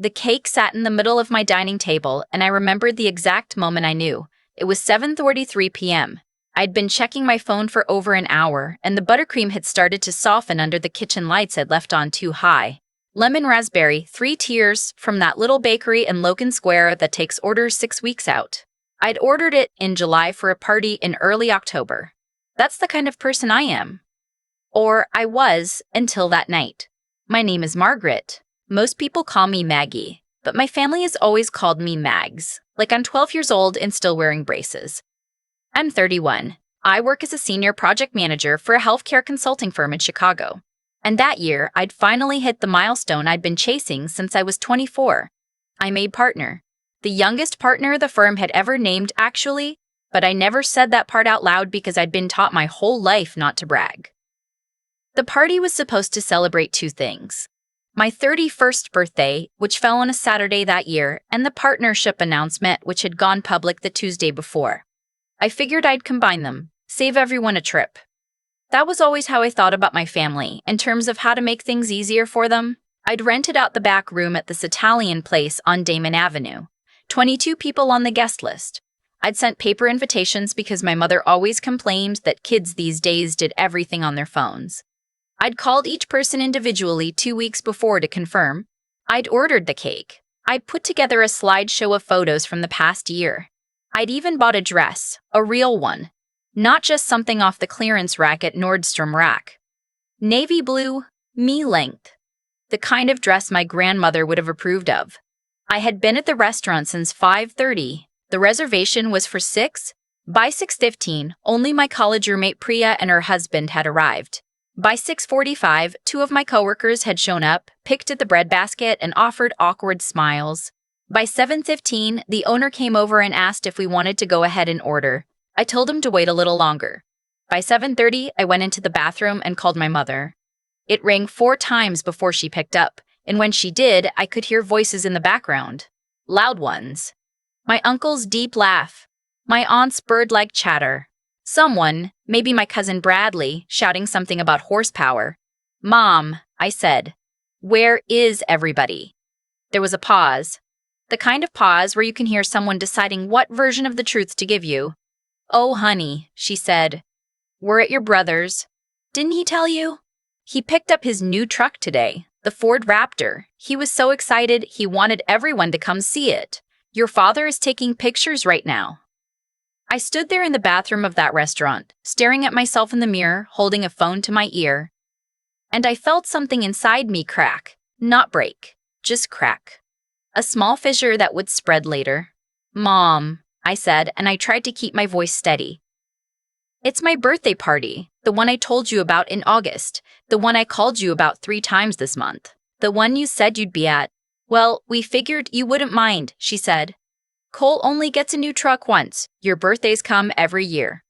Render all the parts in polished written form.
The cake sat in the middle of my dining table, and I remembered the exact moment I knew. It was 7:43 p.m. I'd been checking my phone for over an hour, and the buttercream had started to soften under the kitchen lights I'd left on too high. Lemon raspberry, 3 tiers, from that little bakery in Logan Square that takes orders 6 weeks out. I'd ordered it in July for a party in early October. That's the kind of person I am. Or I was, until that night. My name is Margaret. Most people call me Maggie, but my family has always called me Mags, like I'm 12 years old and still wearing braces. I'm 31. I work as a senior project manager for a healthcare consulting firm in Chicago. And that year, I'd finally hit the milestone I'd been chasing since I was 24. I made partner. The youngest partner the firm had ever named, actually, but I never said that part out loud because I'd been taught my whole life not to brag. The party was supposed to celebrate two things: my 31st birthday, which fell on a Saturday that year, and the partnership announcement, which had gone public the Tuesday before. I figured I'd combine them, save everyone a trip. That was always how I thought about my family, in terms of how to make things easier for them. I'd rented out the back room at this Italian place on Damon Avenue. 22 people on the guest list. I'd sent paper invitations because my mother always complained that kids these days did everything on their phones. I'd called each person individually 2 weeks before to confirm. I'd ordered the cake. I'd put together a slideshow of photos from the past year. I'd even bought a dress, a real one, not just something off the clearance rack at Nordstrom Rack. Navy blue, me-length. The kind of dress my grandmother would have approved of. I had been at the restaurant since 5:30. The reservation was for 6. By 6:15, only my college roommate Priya and her husband had arrived. By 6:45, 2 of my coworkers had shown up, picked at the breadbasket, and offered awkward smiles. By 7:15, the owner came over and asked if we wanted to go ahead and order. I told him to wait a little longer. By 7:30, I went into the bathroom and called my mother. It rang 4 times before she picked up, and when she did, I could hear voices in the background. Loud ones. My uncle's deep laugh. My aunt's bird-like chatter. Someone, maybe my cousin Bradley, shouting something about horsepower. "Mom," I said. "Where is everybody?" There was a pause. The kind of pause where you can hear someone deciding what version of the truth to give you. "Oh, honey," she said. "We're at your brother's. Didn't he tell you? He picked up his new truck today, the Ford Raptor. He was so excited he wanted everyone to come see it. Your father is taking pictures right now." I stood there in the bathroom of that restaurant, staring at myself in the mirror, holding a phone to my ear. And I felt something inside me crack. Not break, just crack. A small fissure that would spread later. "Mom," I said, and I tried to keep my voice steady. "It's my birthday party, the one I told you about in August, the one I called you about 3 times this month, the one you said you'd be at. Well, we figured you wouldn't mind," she said. "Cole only gets a new truck once. Your birthdays come every year."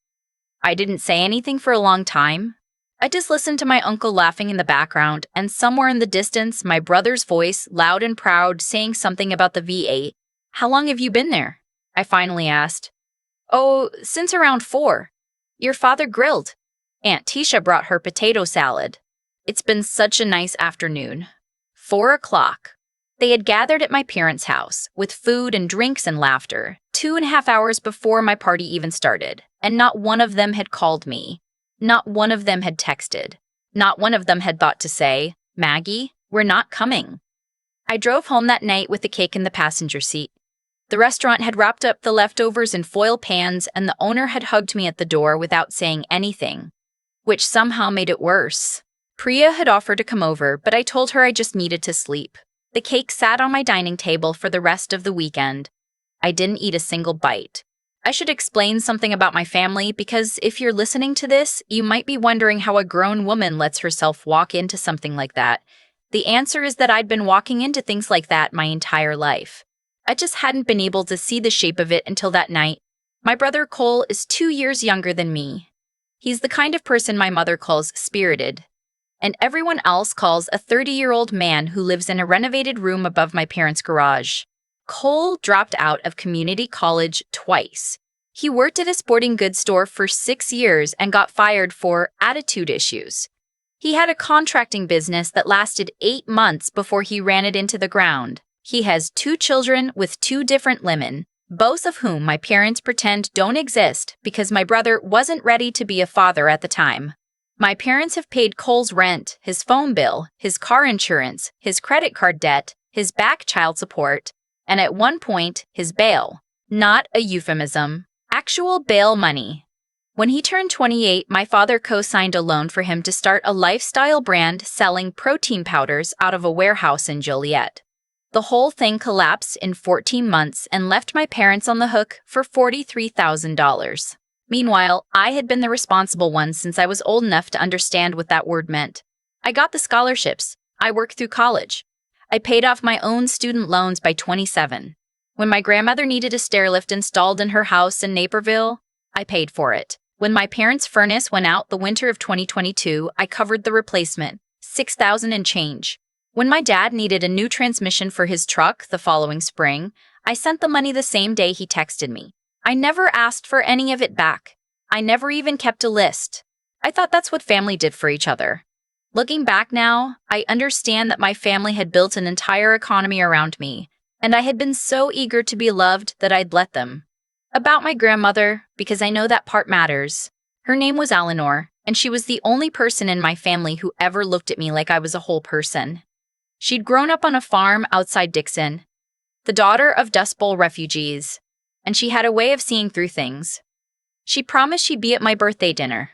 I didn't say anything for a long time. I just listened to my uncle laughing in the background, and somewhere in the distance, my brother's voice, loud and proud, saying something about the V8. "How long have you been there?" I finally asked. "Oh, since around 4. Your father grilled. Aunt Tisha brought her potato salad. It's been such a nice afternoon." 4 o'clock. They had gathered at my parents' house, with food and drinks and laughter, 2.5 hours before my party even started, and not one of them had called me. Not one of them had texted. Not one of them had thought to say, "Maggie, we're not coming." I drove home that night with the cake in the passenger seat. The restaurant had wrapped up the leftovers in foil pans, and the owner had hugged me at the door without saying anything, which somehow made it worse. Priya had offered to come over, but I told her I just needed to sleep. The cake sat on my dining table for the rest of the weekend. I didn't eat a single bite. I should explain something about my family because if you're listening to this, you might be wondering how a grown woman lets herself walk into something like that. The answer is that I'd been walking into things like that my entire life. I just hadn't been able to see the shape of it until that night. My brother Cole is 2 years younger than me. He's the kind of person my mother calls spirited, and everyone else calls a 30-year-old man who lives in a renovated room above my parents' garage. Cole dropped out of community college twice. He worked at a sporting goods store for 6 years and got fired for attitude issues. He had a contracting business that lasted 8 months before he ran it into the ground. He has 2 children with 2 different women, both of whom my parents pretend don't exist because my brother wasn't ready to be a father at the time. My parents have paid Cole's rent, his phone bill, his car insurance, his credit card debt, his back child support, and at one point, his bail. Not a euphemism. Actual bail money. When he turned 28, my father co-signed a loan for him to start a lifestyle brand selling protein powders out of a warehouse in Joliet. The whole thing collapsed in 14 months and left my parents on the hook for $43,000. Meanwhile, I had been the responsible one since I was old enough to understand what that word meant. I got the scholarships. I worked through college. I paid off my own student loans by 27. When my grandmother needed a stairlift installed in her house in Naperville, I paid for it. When my parents' furnace went out the winter of 2022, I covered the replacement, $6,000 and change. When my dad needed a new transmission for his truck the following spring, I sent the money the same day he texted me. I never asked for any of it back. I never even kept a list. I thought that's what family did for each other. Looking back now, I understand that my family had built an entire economy around me, and I had been so eager to be loved that I'd let them. About my grandmother, because I know that part matters. Her name was Eleanor, and she was the only person in my family who ever looked at me like I was a whole person. She'd grown up on a farm outside Dixon, the daughter of Dust Bowl refugees, and she had a way of seeing through things. She promised she'd be at my birthday dinner.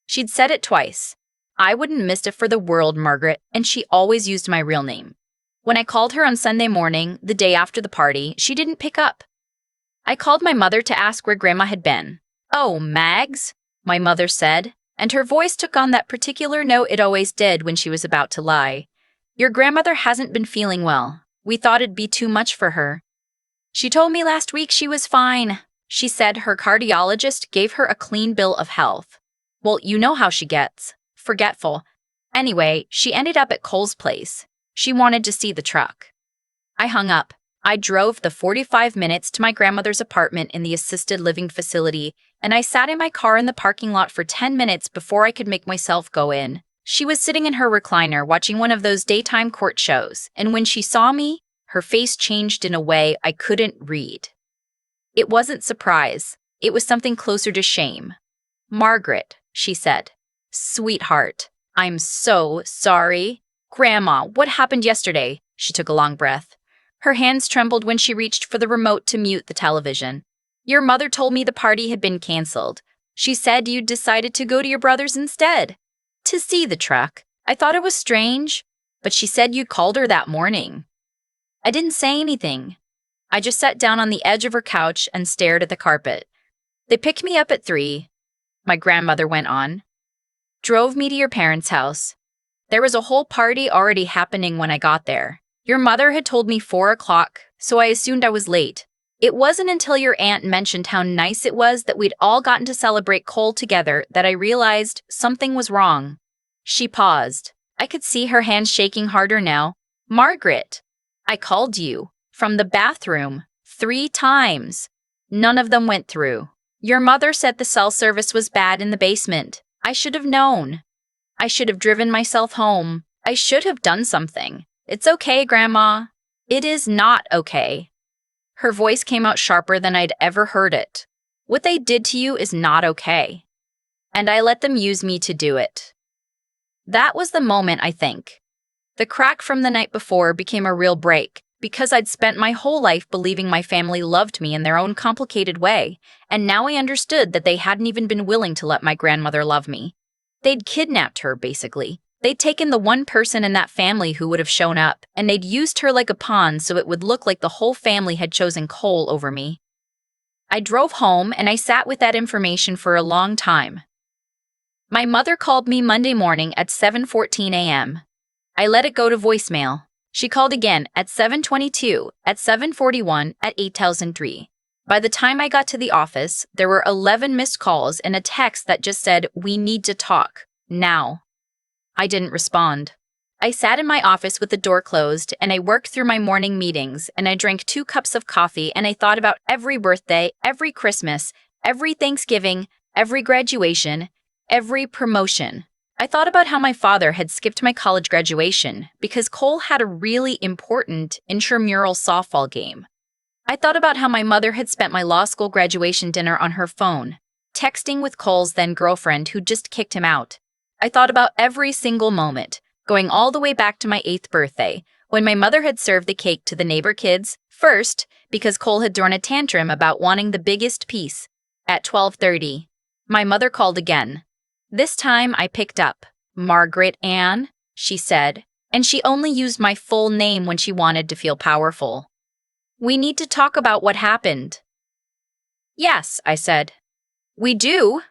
She'd said it twice. I wouldn't miss it for the world, Margaret, and she always used my real name. When I called her on Sunday morning, the day after the party, she didn't pick up. I called my mother to ask where Grandma had been. "Oh, Mags," my mother said, and her voice took on that particular note it always did when she was about to lie. "Your grandmother hasn't been feeling well. We thought it'd be too much for her." "She told me last week she was fine." She said her cardiologist gave her a clean bill of health. Well, you know how she gets. Forgetful. Anyway, she ended up at Cole's place. She wanted to see the truck. I hung up. I drove the 45 minutes to my grandmother's apartment in the assisted living facility, and I sat in my car in the parking lot for 10 minutes before I could make myself go in. She was sitting in her recliner watching one of those daytime court shows, and when she saw me, her face changed in a way I couldn't read. It wasn't surprise. It was something closer to shame. "Margaret," she said. "Sweetheart, I'm so sorry." "Grandma, what happened yesterday?" She took a long breath. Her hands trembled when she reached for the remote to mute the television. "Your mother told me the party had been canceled. She said you'd decided to go to your brother's instead. To see the truck. I thought it was strange, but she said you called her that morning." I didn't say anything. I just sat down on the edge of her couch and stared at the carpet. "They picked me up at 3, my grandmother went on. "Drove me to your parents' house. There was a whole party already happening when I got there. Your mother had told me 4 o'clock, so I assumed I was late. It wasn't until your aunt mentioned how nice it was that we'd all gotten to celebrate Cole together that I realized something was wrong." She paused. I could see her hands shaking harder now. "Margaret, I called you from the bathroom 3 times. None of them went through. Your mother said the cell service was bad in the basement. I should have known. I should have driven myself home. I should have done something. It's okay, Grandma. It is not okay." Her voice came out sharper than I'd ever heard it. "What they did to you is not okay. And I let them use me to do it." That was the moment, I think. The crack from the night before became a real break, because I'd spent my whole life believing my family loved me in their own complicated way, and now I understood that they hadn't even been willing to let my grandmother love me. They'd kidnapped her, basically. They'd taken the one person in that family who would have shown up, and they'd used her like a pawn so it would look like the whole family had chosen Cole over me. I drove home, and I sat with that information for a long time. My mother called me Monday morning at 7:14 a.m. I let it go to voicemail. She called again at 7:22, at 7:41, at 8:03. By the time I got to the office, there were 11 missed calls and a text that just said, "We need to talk. Now." I didn't respond. I sat in my office with the door closed, and I worked through my morning meetings, and I drank 2 cups of coffee, and I thought about every birthday, every Christmas, every Thanksgiving, every graduation, every promotion. I thought about how my father had skipped my college graduation because Cole had a really important intramural softball game. I thought about how my mother had spent my law school graduation dinner on her phone, texting with Cole's then girlfriend who just kicked him out. I thought about every single moment, going all the way back to my 8th birthday, when my mother had served the cake to the neighbor kids, first because Cole had thrown a tantrum about wanting the biggest piece. At 12:30, my mother called again. This time I picked up. "Margaret Ann," she said, and she only used my full name when she wanted to feel powerful. "We need to talk about what happened." "Yes," I said. "We do?"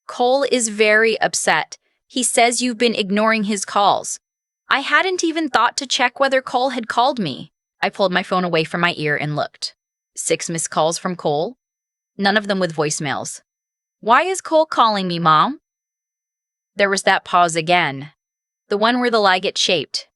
"Cole is very upset. He says you've been ignoring his calls." I hadn't even thought to check whether Cole had called me. I pulled my phone away from my ear and looked. 6 missed calls from Cole, none of them with voicemails. "Why is Cole calling me, Mom?" There was that pause again, the one where the lie gets shaped.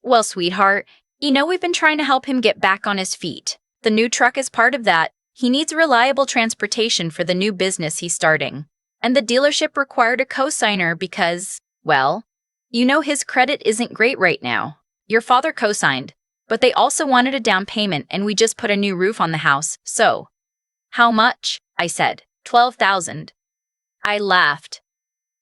"Well, sweetheart, you know we've been trying to help him get back on his feet. The new truck is part of that. He needs reliable transportation for the new business he's starting. And the dealership required a co-signer because, well, you know his credit isn't great right now. Your father co-signed, but they also wanted a down payment and we just put a new roof on the house, so." "How much?" I said. $12,000. I laughed.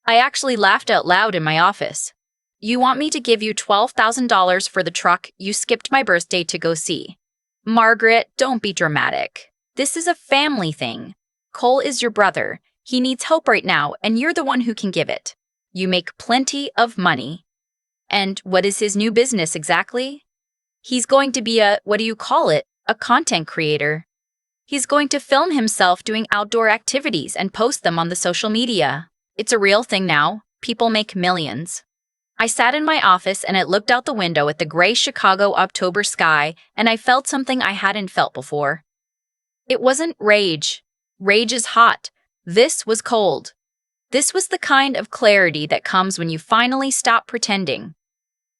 I actually laughed out loud in my office. "You want me to give you $12,000 for the truck you skipped my birthday to go see?" "Margaret, don't be dramatic. This is a family thing. Cole is your brother. He needs help right now, and you're the one who can give it. You make plenty of money." "And what is his new business exactly?" "He's going to be a content creator. He's going to film himself doing outdoor activities and post them on the social media. It's a real thing now. People make millions." I sat in my office and it looked out the window at the gray Chicago October sky, and I felt something I hadn't felt before. It wasn't rage. Rage is hot. This was cold. This was the kind of clarity that comes when you finally stop pretending.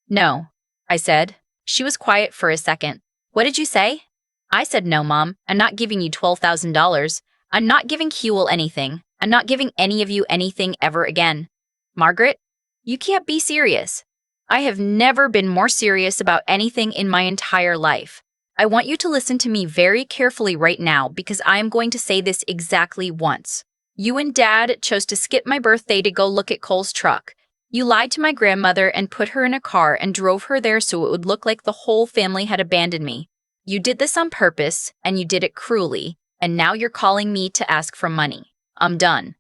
"No," I said. She was quiet for a second. "What did you say?" I said, "No, Mom. I'm not giving you $12,000. I'm not giving Huel anything. I'm not giving any of you anything ever again." "Margaret, you can't be serious." "I have never been more serious about anything in my entire life. I want you to listen to me very carefully right now because I am going to say this exactly once. You and Dad chose to skip my birthday to go look at Cole's truck. You lied to my grandmother and put her in a car and drove her there so it would look like the whole family had abandoned me. You did this on purpose, and you did it cruelly, and now you're calling me to ask for money. I'm done.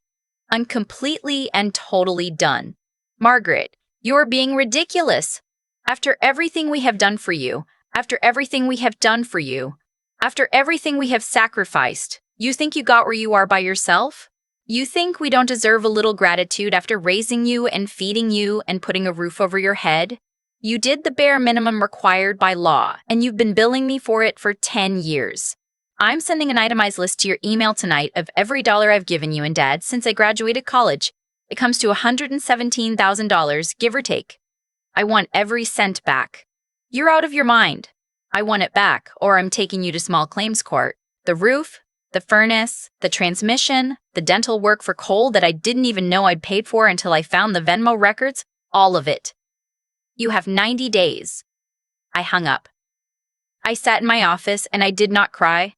I'm completely and totally done. Margaret, you're being ridiculous. After everything we have done for you, after everything we have done for you, after everything we have sacrificed, you think you got where you are by yourself? You think we don't deserve a little gratitude after raising you and feeding you and putting a roof over your head? You did the bare minimum required by law, and you've been billing me for it for 10 years. I'm sending an itemized list to your email tonight of every dollar I've given you and Dad since I graduated college. It comes to $117,000, give or take. I want every cent back. You're out of your mind. I want it back, or I'm taking you to small claims court. The roof, the furnace, the transmission, the dental work for Cole that I didn't even know I'd paid for until I found the Venmo records, all of it. You have 90 days. I hung up. I sat in my office and I did not cry.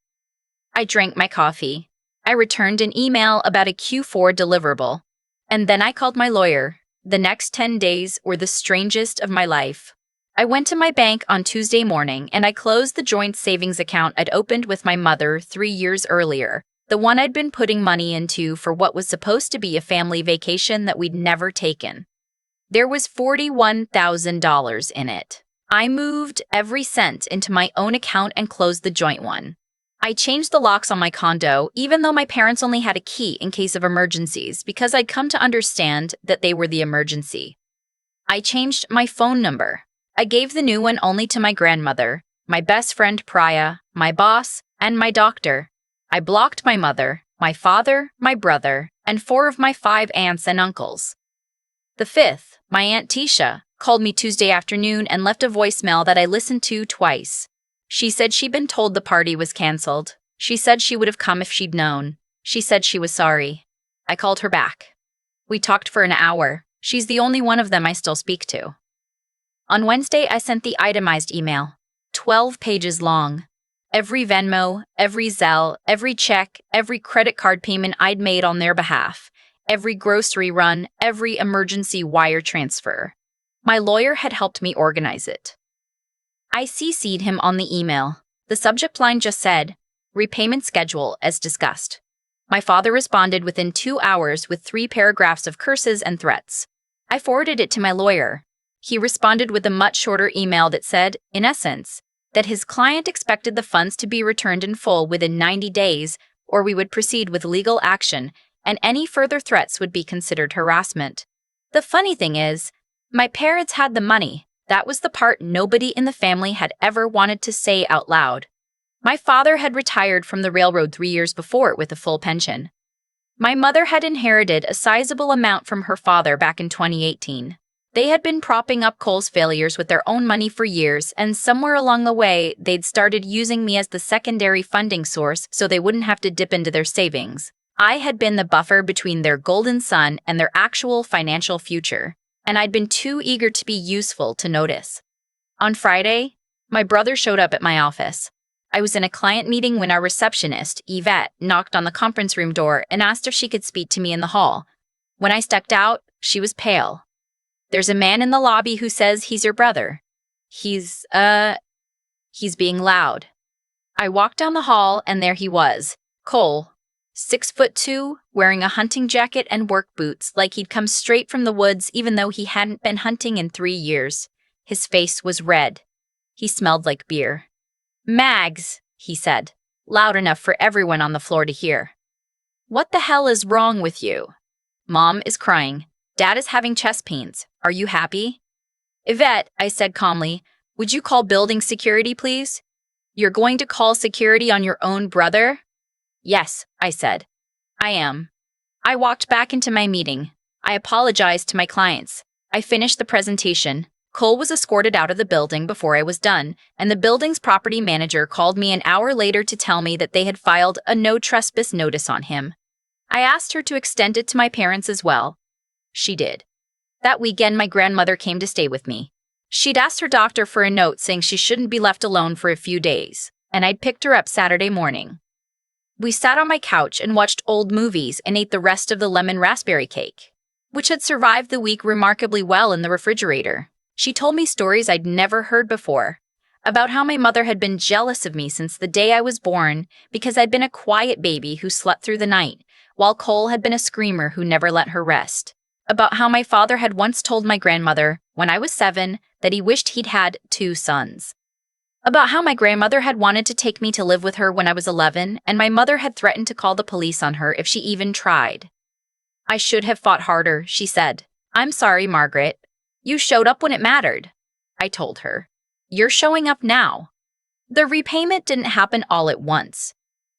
I drank my coffee. I returned an email about a Q4 deliverable. And then I called my lawyer. The next 10 days were the strangest of my life. I went to my bank on Tuesday morning and I closed the joint savings account I'd opened with my mother 3 years earlier, the one I'd been putting money into for what was supposed to be a family vacation that we'd never taken. There was $41,000 in it. I moved every cent into my own account and closed the joint one. I changed the locks on my condo, even though my parents only had a key in case of emergencies, because I'd come to understand that they were the emergency. I changed my phone number. I gave the new one only to my grandmother, my best friend Priya, my boss, and my doctor. I blocked my mother, my father, my brother, and 4 of my 5 aunts and uncles. The 5th, my Aunt Tisha, called me Tuesday afternoon and left a voicemail that I listened to twice. She said she'd been told the party was canceled. She said she would have come if she'd known. She said she was sorry. I called her back. We talked for an hour. She's the only one of them I still speak to. On Wednesday, I sent the itemized email, 12 pages long. Every Venmo, every Zelle, every check, every credit card payment I'd made on their behalf, every grocery run, every emergency wire transfer. My lawyer had helped me organize it. I CC'd him on the email. The subject line just said, repayment schedule as discussed. My father responded within 2 hours with 3 paragraphs of curses and threats. I forwarded it to my lawyer. He responded with a much shorter email that said, in essence, that his client expected the funds to be returned in full within 90 days, or we would proceed with legal action, and any further threats would be considered harassment. The funny thing is, my parents had the money. That was the part nobody in the family had ever wanted to say out loud. My father had retired from the railroad 3 years before with a full pension. My mother had inherited a sizable amount from her father back in 2018. They had been propping up Cole's failures with their own money for years, and somewhere along the way, they'd started using me as the secondary funding source so they wouldn't have to dip into their savings. I had been the buffer between their golden son and their actual financial future, and I'd been too eager to be useful to notice. On Friday, my brother showed up at my office. I was in a client meeting when our receptionist, Yvette, knocked on the conference room door and asked if she could speak to me in the hall. When I stepped out, she was pale. There's a man in the lobby who says he's your brother. He's being loud. I walked down the hall and there he was, Cole, 6'2", wearing a hunting jacket and work boots like he'd come straight from the woods even though he hadn't been hunting in 3 years. His face was red. He smelled like beer. Mags, he said, loud enough for everyone on the floor to hear. What the hell is wrong with you? Mom is crying. Dad is having chest pains. Are you happy? Yvette, I said calmly, would you call building security, please? You're going to call security on your own brother? Yes, I said. I am. I walked back into my meeting. I apologized to my clients. I finished the presentation. Cole was escorted out of the building before I was done, and the building's property manager called me an hour later to tell me that they had filed a no trespass notice on him. I asked her to extend it to my parents as well. She did. That weekend, my grandmother came to stay with me. She'd asked her doctor for a note saying she shouldn't be left alone for a few days, and I'd picked her up Saturday morning. We sat on my couch and watched old movies and ate the rest of the lemon raspberry cake, which had survived the week remarkably well in the refrigerator. She told me stories I'd never heard before, about how my mother had been jealous of me since the day I was born because I'd been a quiet baby who slept through the night, while Cole had been a screamer who never let her rest. About how my father had once told my grandmother, when I was 7, that he wished he'd had 2 sons. About how my grandmother had wanted to take me to live with her when I was 11, and my mother had threatened to call the police on her if she even tried. I should have fought harder, she said. I'm sorry, Margaret. You showed up when it mattered. I told her. You're showing up now. The repayment didn't happen all at once.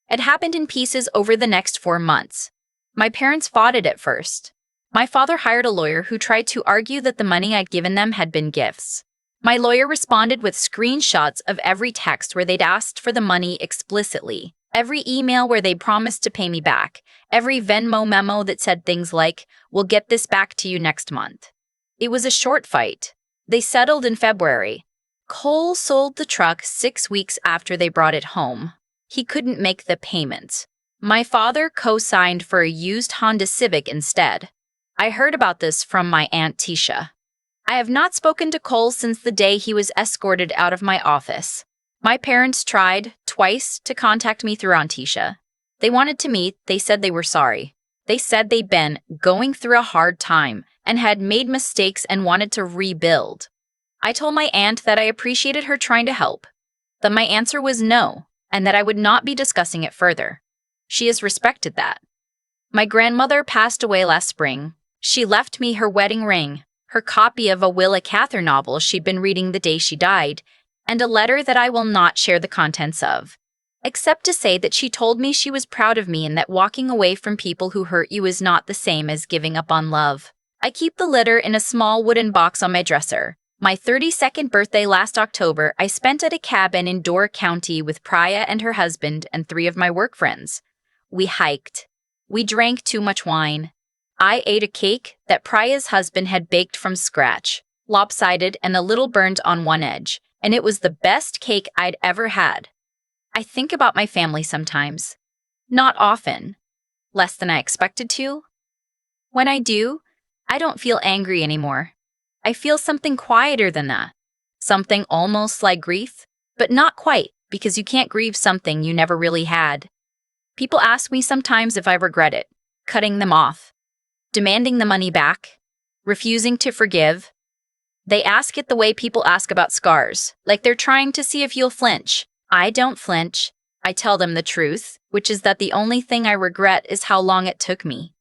It happened in pieces over the next 4 months. My parents fought it at first. My father hired a lawyer who tried to argue that the money I'd given them had been gifts. My lawyer responded with screenshots of every text where they'd asked for the money explicitly, every email where they promised to pay me back, every Venmo memo that said things like, "We'll get this back to you next month." It was a short fight. They settled in February. Cole sold the truck 6 weeks after they brought it home. He couldn't make the payments. My father co-signed for a used Honda Civic instead. I heard about this from my Aunt Tisha. I have not spoken to Cole since the day he was escorted out of my office. My parents tried, twice, to contact me through Aunt Tisha. They wanted to meet, they said they were sorry. They said they'd been going through a hard time and had made mistakes and wanted to rebuild. I told my aunt that I appreciated her trying to help, that my answer was no, and that I would not be discussing it further. She has respected that. My grandmother passed away last spring. She left me her wedding ring, her copy of a Willa Cather novel she'd been reading the day she died, and a letter that I will not share the contents of, except to say that she told me she was proud of me and that walking away from people who hurt you is not the same as giving up on love. I keep the letter in a small wooden box on my dresser. My 32nd birthday last October, I spent at a cabin in Door County with Priya and her husband and 3 of my work friends. We hiked. We drank too much wine. I ate a cake that Priya's husband had baked from scratch, lopsided and a little burnt on one edge, and it was the best cake I'd ever had. I think about my family sometimes. Not often. Less than I expected to. When I do, I don't feel angry anymore. I feel something quieter than that. Something almost like grief, but not quite, because you can't grieve something you never really had. People ask me sometimes if I regret it, cutting them off, demanding the money back, refusing to forgive. They ask it the way people ask about scars, like they're trying to see if you'll flinch. I don't flinch. I tell them the truth, which is that the only thing I regret is how long it took me.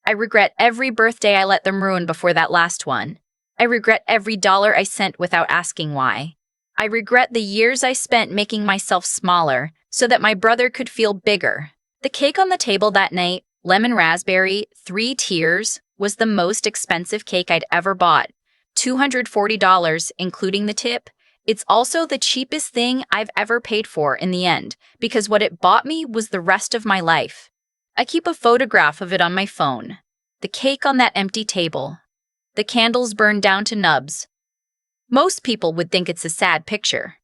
I regret every birthday I let them ruin before that last one. I regret every dollar I sent without asking why. I regret the years I spent making myself smaller so that my brother could feel bigger. The cake on the table that night, lemon raspberry, 3 tiers, was the most expensive cake I'd ever bought. $240, including the tip. It's also the cheapest thing I've ever paid for in the end, because what it bought me was the rest of my life. I keep a photograph of it on my phone. The cake on that empty table. The candles burned down to nubs. Most people would think it's a sad picture.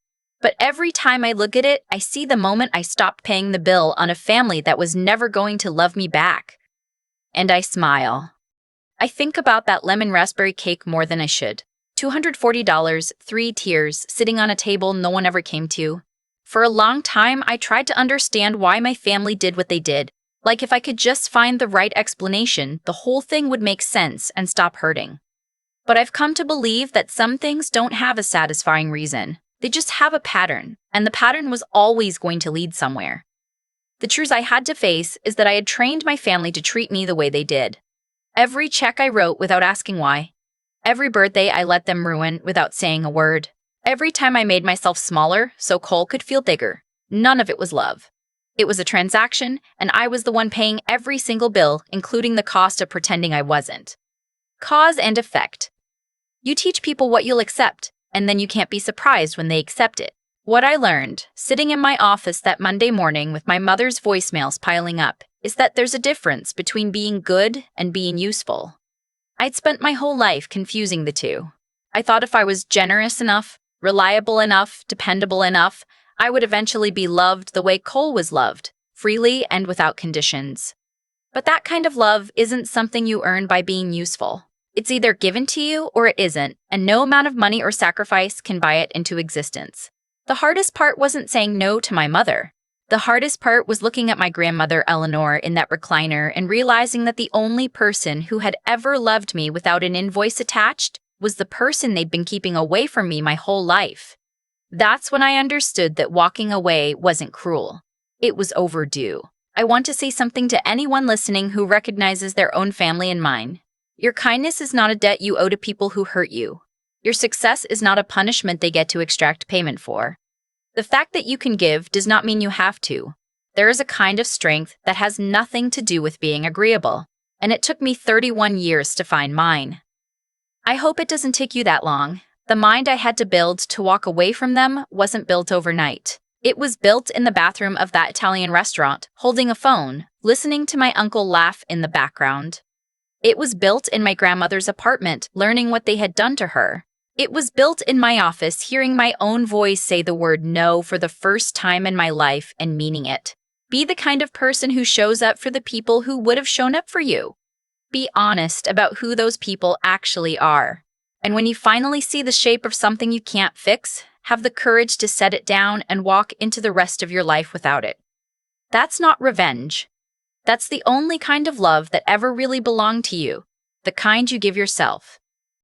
But every time I look at it, I see the moment I stopped paying the bill on a family that was never going to love me back. And I smile. I think about that lemon raspberry cake more than I should. $240, 3 tiers, sitting on a table no one ever came to. For a long time, I tried to understand why my family did what they did. Like if I could just find the right explanation, the whole thing would make sense and stop hurting. But I've come to believe that some things don't have a satisfying reason. They just have a pattern, and the pattern was always going to lead somewhere. The truth I had to face is that I had trained my family to treat me the way they did. Every check I wrote without asking why. Every birthday I let them ruin without saying a word. Every time I made myself smaller so Cole could feel bigger. None of it was love. It was a transaction, and I was the one paying every single bill, including the cost of pretending I wasn't. Cause and effect. You teach people what you'll accept, and then you can't be surprised when they accept it. What I learned, sitting in my office that Monday morning with my mother's voicemails piling up, is that there's a difference between being good and being useful. I'd spent my whole life confusing the two. I thought if I was generous enough, reliable enough, dependable enough, I would eventually be loved the way Cole was loved, freely and without conditions. But that kind of love isn't something you earn by being useful. It's either given to you or it isn't, and no amount of money or sacrifice can buy it into existence. The hardest part wasn't saying no to my mother. The hardest part was looking at my grandmother Eleanor in that recliner and realizing that the only person who had ever loved me without an invoice attached was the person they'd been keeping away from me my whole life. That's when I understood that walking away wasn't cruel. It was overdue. I want to say something to anyone listening who recognizes their own family and mine. Your kindness is not a debt you owe to people who hurt you. Your success is not a punishment they get to extract payment for. The fact that you can give does not mean you have to. There is a kind of strength that has nothing to do with being agreeable, and it took me 31 years to find mine. I hope it doesn't take you that long. The mind I had to build to walk away from them wasn't built overnight. It was built in the bathroom of that Italian restaurant, holding a phone, listening to my uncle laugh in the background. It was built in my grandmother's apartment, learning what they had done to her. It was built in my office, hearing my own voice say the word no for the first time in my life and meaning it. Be the kind of person who shows up for the people who would have shown up for you. Be honest about who those people actually are. And when you finally see the shape of something you can't fix, have the courage to set it down and walk into the rest of your life without it. That's not revenge. That's the only kind of love that ever really belonged to you, the kind you give yourself.